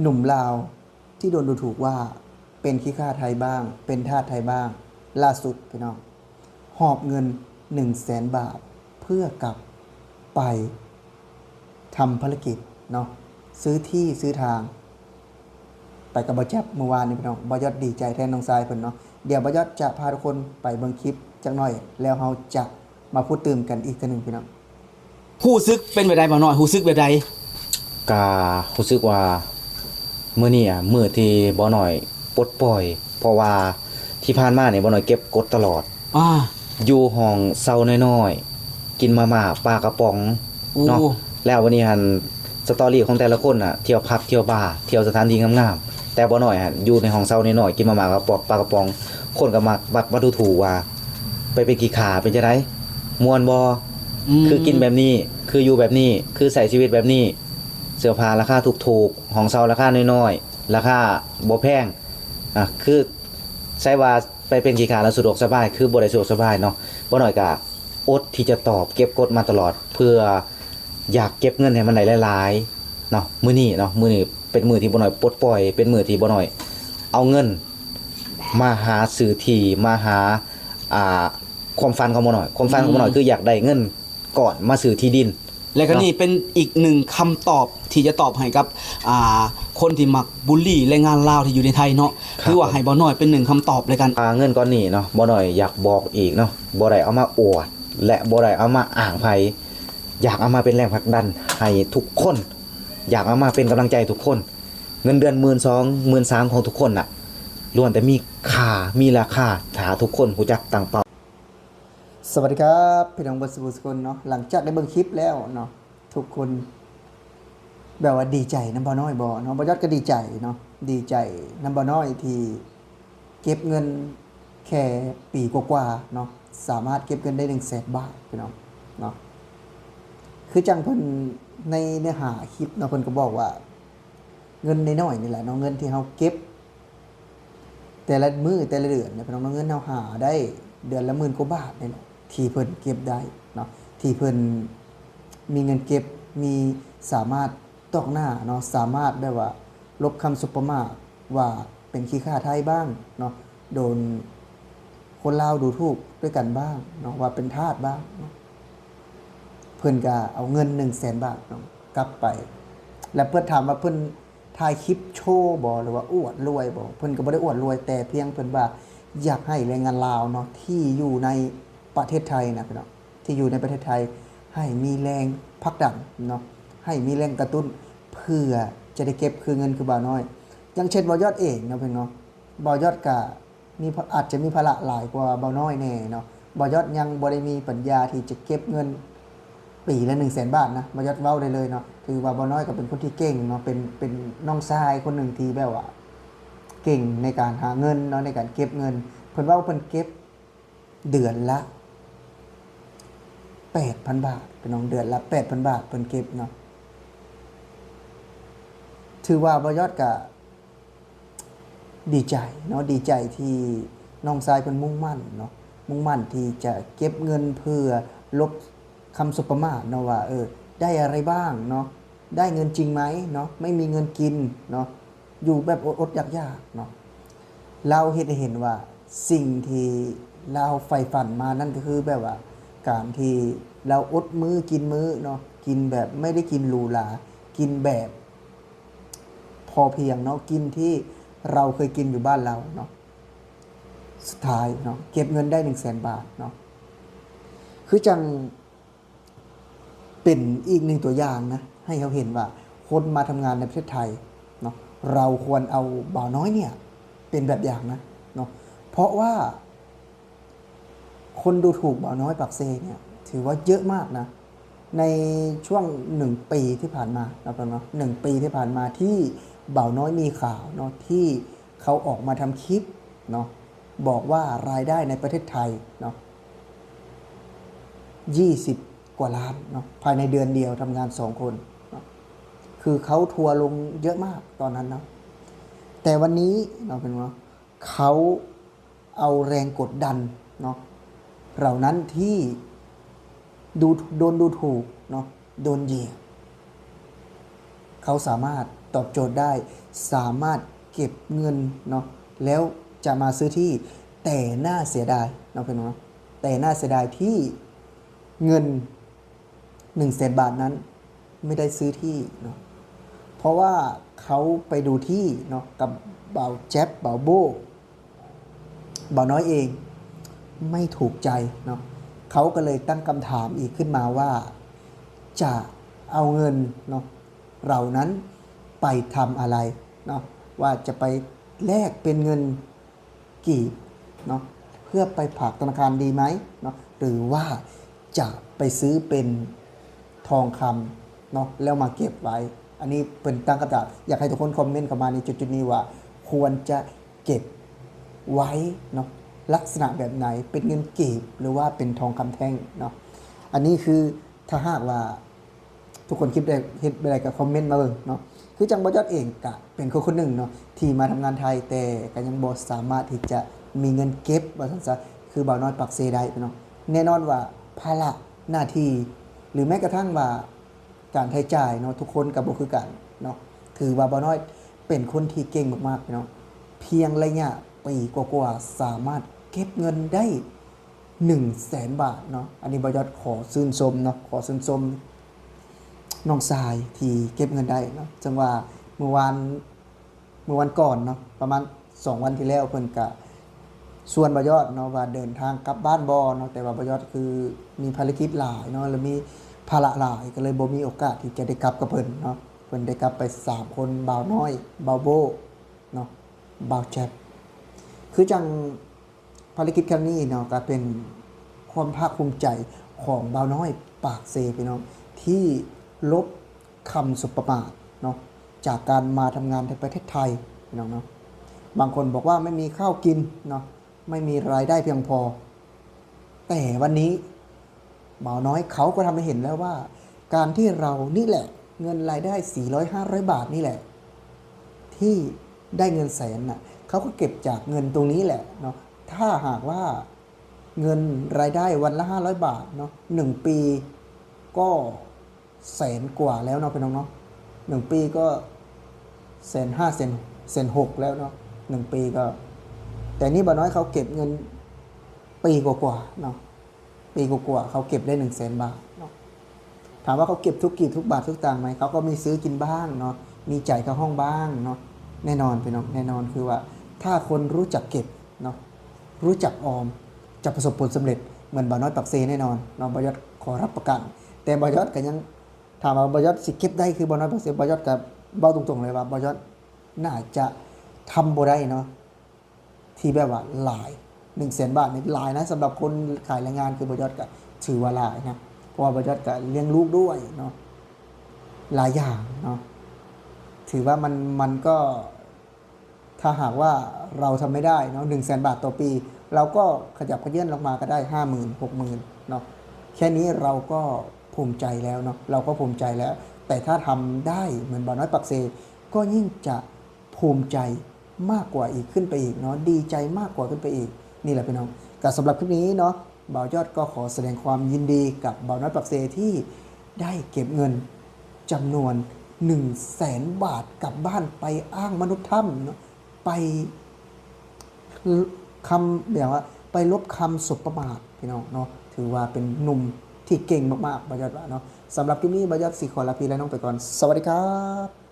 หนุ่มลาวที่โดนดูถูกว่าเป็นขี้ข้าไทยบ้างเป็นทาสไทยบ้างล่าสุดพี่น้องหอบเงิน100,000 บาทเพื่อกลับไปทำภารกิจเนาะซื้อที่ซื้อทางไปกับบอจับเมื่อวานนี้พี่น้องบอยอดดีใจแทนน้องทรายเพิ่นเนาะเดี๋ยวบอยอดจะพาทุกคนไปเบิ่งคลิปจักหน่อยแล้วเราจะมาพูดตื่มกันอีกทีนึงพี่น้องฮู้ซึกเป็นแบบใดบ่น้อยฮู้ซึกแบบใดการู้สึกว่ามื้อนี้มื้อที่บ่น้อยปลดปล่อยเพราะว่าที่ผ่านมานี่บ่น้อยเก็บกดตลอดอ่าอยู่ห้องเซาน้อยๆกินมาม่าปลากระป๋องเนาะแล้ววันนี้หั่นสตอรี่ของแต่ละคนน่ะเที่ยวผับเที่ยวบาร์เที่ยวสถานที่งามๆแต่บ่น้อยหั่นอยู่ในห้องเซาน้อยๆกินมาม่ากระป๋องปลากระป๋องคนก็มักว่าดูถูกว่าไปเป็นขี้ขาเป็นจังได๋ม่วนบ่คือกินแบบนี้คืออยู่แบบนี้คือใช้ชีวิตแบบนี้เสื้อผ้าราคาถูกๆห้องเซาราคาน้อยๆราคาบ่แพงคือใช้ว่าไปเป็นขี้ขาแล้วสะดวกสบายคือบ่ได้สะดวกสบายเนาะบ่น้อยก็อดที่จะตอบเก็บกดมาตลอดเพื่ออยากเก็บเงินให้มันได้หลายๆเนาะมื้อนี้เป็นมื้อที่บ่น้อยปลดปล่อยเป็นมื้อที่บ่น้อยเอาเงินมาหาซื้อที่มาหาอ่าความฝันของบ่น้อยความฝันของบ่น้อยคืออยากได้เงินก่อนมาซื้อที่ดินและก็นี่เป็นอีกหนึ่งคำตอบที่จะตอบให้กับคนที่มักบูลลี่แรงงานลาวที่อยู่ในไทยเนาะคือว่าให้บ่น้อยเป็นหนึ่งคำตอบเลยกันเงินก้อนนี้เนาะบ่น้อยอยากบอกอีกเนาะบ่ได้เอามาอวดและบ่ได้เอามาอ้างไผอยากเอามาเป็นแรงผลักดันให้ทุกคนอยากเอามาเป็นกำลังใจทุกคนเงินเดือน 12,000 13,000 ของทุกคนน่ะล้วนแต่มีค่ามีราคาถ้าทุกคนรู้จักตั้งเป้าสวัสดีครับพี่น้องเบอร์สุคนเนาะหลังจากได้เบิ่งคลิปแล้วเนาะทุกคนแบบว่าดีใจน้ำบ่อน้อยบ่เนาะบ่ยอดก็ดีใจเนาะดีใจน้ำบ่อน้อยที่เก็บเงินแค่ปีกว่าๆเนาะสามารถเก็บเงินได้100,000 บาทพี่น้องเนาะคือจังเพิ่นในเนื้อหาคลิปเนาะเพิ่นก็บอกว่าเงินน้อยๆนี่แหละเนาะเงินที่เฮาเก็บแต่ละมื้อแต่ละเดือนเนี่ยพี่น้องเงินเฮาหาได้เดือนละ10,000 กว่าบาทนี่แหละที่เพิ่นเก็บได้เนาะที่เพิ่นมีเงินเก็บมีสามารถตอกหน้าเนาะสามารถได้ว่าลบคำสุปมาว่าเป็นขี้ข้าไทยบ้างเนาะโดนคนลาวดูถูกด้วยกันบ้างเนาะว่าเป็นทาสบ้างเนาะเพิ่นก็เอาเงิน100,000 บาทเนาะกลับไปแล้วเพิ่นถามว่าเพิ่นถ่ายคลิปโชว์บ่หรือว่าอวดรวยบ่เพิ่นก็บ่ได้อวดรวยแต่เพียงเพิ่นว่าอยากให้แรงงานลาวเนาะที่อยู่ในประเทศไทยนะพี่น้องที่อยู่ในประเทศไทยให้มีแรงผลักดันเนาะให้มีแรงกระตุ้นเพื่อจะได้เก็บคือเงินคือบ่าวน้อยอย่างเช่นบ่าวยอดเองนะเพิ่นเนาะบ่าวยอดก็มีอาจจะมีภาระหลายกว่าบ่าวน้อยแน่เนาะบ่าวยอดยังบ่ได้มีปัญญาที่จะเก็บเงินปีละ100,000 บาทนะบ่าวยอดเว้าได้เลยเนาะถือว่าบ่าวน้อยก็เป็นคนที่เก่งเนาะเป็นน้องชายคนหนึ่งที่แบบว่าเก่งในการหาเงินเนาะในการเก็บเงินเพิ่นว่าเพิ่นเก็บเดือนละ8,000 บาทเป็นน้องเดือนละ 8,000 บาทเพิ่นเก็บเนาะถือว่าบ่ยอดก็ดีใจเนาะดีใจที่น้องชายเพิ่นมุ่งมั่นเนาะมุ่งมั่นที่จะเก็บเงินเพื่อลบคำสบประมาทเนาะว่าได้อะไรบ้างเนาะได้เงินจริงไหมเนาะไม่มีเงินกินเนาะอยู่แบบอดๆยากๆเนาะเราเห็นว่าสิ่งที่เราใฝ่ฝันมานั่นก็คือแบบว่าการที่เราอดมื้อกินมื้อเนาะกินแบบไม่ได้กินหรูหรากินแบบพอเพียงเนาะกินที่เราเคยกินอยู่บ้านเราเนาะสุดท้ายเนาะเก็บเงินได้100,000 บาทเนาะคือจังเป็นอีกหนึ่งตัวอย่างนะให้เขาเห็นว่าคนมาทำงานในประเทศไทยเนาะเราควรเอาบ่าวน้อยเนี่ยเป็นแบบอย่างนะเนาะเพราะว่าคนดูถูกบ่าวน้อยปากเซเนี่ยถือว่าเยอะมากนะในช่วง1 ปีที่ผ่านมาเนาะ1 ปีที่ผ่านมาที่บ่าวน้อยมีข่าวเนาะที่เขาออกมาทำคลิปเนาะบอกว่ารายได้ในประเทศไทยเนาะ20 กว่าล้านเนาะภายในเดือนเดียวทำงาน2 คนเนาะคือเขาทัวร์ลงเยอะมากตอนนั้นเนาะแต่วันนี้เราเป็นว่าเขาเอาแรงกดดันเนาะเหล่านั้นที่โดนดูถูกเนาะโดนเหยียดเขาสามารถ ตอบโจทย์ได้สามารถเก็บเงินเนาะแล้วจะมาซื้อที่แต่น่าเสียดายเนาะพี่น้องเนาะแต่น่าเสียดายที่เงิน100,000 บาทนั้นไม่ได้ซื้อที่เนาะเพราะว่าเขาไปดูที่เนาะกับเบาแจ๊บเบาโบเบาน้อยเองไม่ถูกใจเนาะเขาก็เลยตั้งคำถามอีกขึ้นมาว่าจะเอาเงินเนาะเรานั้นไปทำอะไรเนาะว่าจะไปแลกเป็นเงินกีบเนาะเพื่อไปฝากธนาคารดีไหมเนาะหรือว่าจะไปซื้อเป็นทองคำเนาะแล้วมาเก็บไว้อันนี้เป็นตั้งคำถามอยากให้ทุกคนคอมเมนต์เข้ามาในจุดๆนี้ว่าควรจะเก็บไว้เนาะลักษณะแบบไหนเป็นเงินกีบหรือว่าเป็นทองคำแท่งเนาะอันนี้คือถ้าหากว่าทุกคนคิดได้เห็นอะไรกับคอมเมนต์มาเบิ่งเนาะคือจังบ่ยอดเองกะเป็นคนหนึ่งเนาะที่มาทำงานไทยแต่ก็ยังบ่สามารถที่จะมีเงินเก็บว่าซั่นซะคือบ่าวน้อยปักเซได้เนาะแน่นอนว่าภาระหน้าที่หรือแม้กระทั่งว่าการใช้จ่ายเนาะทุกคนก็บ่คือกันเนาะถือว่าบ่าวน้อยเป็นคนที่เก่งมากๆเนาะเพียงระยะปีกว่าๆสามารถเก็บเงินได้100,000 บาทเนาะอันนี้บ่ยอดขอชื่นชมเนาะขอชื่นชมน้องทรายที่เก็บเงินได้เนาะจังว่าเมื่อวานก่อนเนาะประมาณ2 วันที่แล้วเพิ่นก็ส่วนบ่ยอดเนาะว่าเดินทางกลับบ้านบ่เนาะแต่ว่าบ่ยอดคือมีภารกิจหลายเนาะแล้วมีภาระหลายก็เลยบ่มีโอกาสที่จะได้กลับกับเพิ่นเนาะเพิ่นได้กลับไป3 คนบ่าวน้อยบ่าวโบเนาะบ่าวแจ๊บคือจังภารกิจครั้งนี้เนาะก็เป็นความภาคภูมิใจของบ่าวน้อยปากเซพี่น้องที่ลบคำสบประมาทเนาะจากการมาทำงานในประเทศไทยพี่น้องเนาะบางคนบอกว่าไม่มีข้าวกินเนาะไม่มีรายได้เพียงพอแต่วันนี้บ่าวน้อยเขาก็ทำให้เห็นแล้วว่าการที่เรานี่แหละเงินรายได้400-500 บาทนี่แหละที่ได้เงินแสนน่ะเขาก็เก็บจากเงินตรงนี้แหละเนาะถ้าหากว่าเงินรายได้วันละ500 บาทเนาะ1 ปีก็100,000 กว่าแล้วเนาะพี่น้องเนาะ1 ปีก็150,000 160,000แล้วเนาะ1 ปีก็แต่นี่บ่าวน้อยเขาเก็บเงินปีกว่าๆเนาะปีกว่าๆเขาเก็บได้100,000 บาทเนาะถามว่าเขาเก็บทุกกี่ทุกบาททุกตังค์ไหมเขาก็มีซื้อกินบ้างเนาะมีจ่ายค่าห้องบ้างเนาะแน่นอนพี่น้องแน่นอนคือว่าถ้าคนรู้จักเก็บเนาะรู้จักออมจะประสบผลสำเร็จเหมือนบ่าวน้อยปักเซแน่นอนเนาะบ่าวยอดขอรับประกันแต่บ่าวยอดก็ยังถามว่าบ่าวยอดสิเก็บได้คือบ่าวน้อยปักเซบ่าวยอดก็เบ้าตรงๆเลยว่าบ่าวยอดน่าจะทำบ่ได้เนาะที่แบบว่าหลาย100,000 บาทนี่หลายนะสำหรับคนขายแรงงานคือบ่าวยอดก็ถือว่าหลายนะเพราะว่าบ่าวยอดก็เลี้ยงลูกด้วยเนาะหลายอย่างเนาะถือว่ามันก็ถ้าหากว่าเราทำไม่ได้เนาะ100,000 บาทต่อปี เราก็ขยับขยื่นลงมาก็ได้ 50,000 60,000เนาะแค่นี้เราก็ภูมิใจแล้วเนาะเราก็ภูมิใจแล้วแต่ถ้าทำได้เหมือนบ่าวน้อยปักเซก็ยิ่งจะภูมิใจมากกว่าอีกขึ้นไปอีกเนาะดีใจมากกว่าขึ้นไปอีกนี่แหละพี่น้องก็สำหรับคลิปนี้เนาะบ่าวยอดก็ขอแสดงความยินดีกับบ่าวน้อยปักเซที่ได้เก็บเงินจำนวน100,000 บาทกลับบ้านไปอ้างมนุษย์ถ้ำเนาะไปคำแบบว่าไปลบคำสบประมาทพี่น้องเนาะถือว่าเป็นหนุ่มที่เก่งมากๆบ่าวยอดว่าเนาะสำหรับคลิปนี้บ่าวยอดสิขอลาพี่และน้องไปก่อนสวัสดีครับ